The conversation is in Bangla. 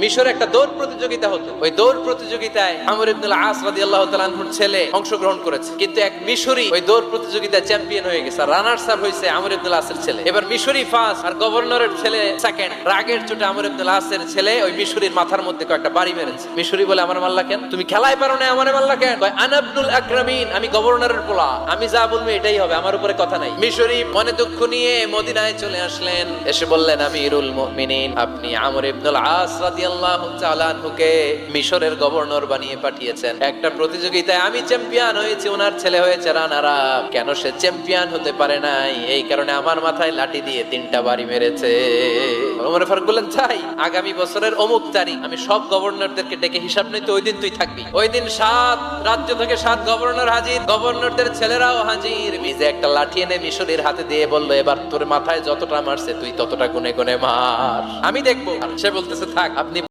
মিশরে একটা দৌড় প্রতিযোগিতা হতো। ওই দৌড় প্রতিযোগিতায় আমর ইবনুল আস রাদিয়াল্লাহু তাআলা আনহুর ছেলে অংশগ্রহণ করেছে, কিন্তু এক মিশরি ওই দৌড় প্রতিযোগিতায় চ্যাম্পিয়ন হয়ে গেছে। রানার্স আপ হয়েছে আমর ইবনুল আসের ছেলে। এবার মিশরি ফার্স্ট আর গভর্নরের ছেলে সেকেন্ড। রাগের চোটে আমর ইবনুল আসের ছেলে ওই মিশরির মাথার মধ্যে কয়েকটা বাড়ি মেরেছে। মিশরি বলে, আমার মারলা কেন? তুমি খেলায় পারো না, আমারে মারলা কেন? কয়, আনা ইবনুল আকরামিন, আমি গভর্নরের পোলা, আমি যা বলবো এটাই হবে, আমার উপরে কথা নাই। মিশরি মনে দুঃখ নিয়ে মদিনায় চলে আসলেন। এসে বললেন, আমিরুল মুমিনিন, আপনি আমর ইবনুল আস রাদিয়াল্লাহু তাআলা আনহুকে মিশরের গভর্নর বানিয়ে পাঠিয়েছেন। একটা প্রতিযোগিতায় আমি চ্যাম্পিয়ন হয়েছি, ওনার ছেলে হয়েছে রানার আপ। কেন সে চ্যাম্পিয়ন হতে পারে নাই? এই কারণে আমার মাথায় লাঠি দিয়ে 3টা বাড়ি মেরেছে। ওমর ফারুক বললেন, তাই আগামী বছরের অমুক তারিখ আমি সব গভর্নরদেরকে ডেকে হিসাব নিতে, ওই দিন তুই থাকবি। ওই দিন 7 রাজ্য থেকে 7 গভর্নর হাজির, গভর্নরদের ছেলেরাও হাজির। মিজে একটা লাঠি এনে মিশরের হাতে দিয়ে বলল, এবার তোর মাথায় যতটা মারছে তুই ততটা গুনে গুনে মার, আমি দেখবো। সে বলতেছে, থাক, আপনি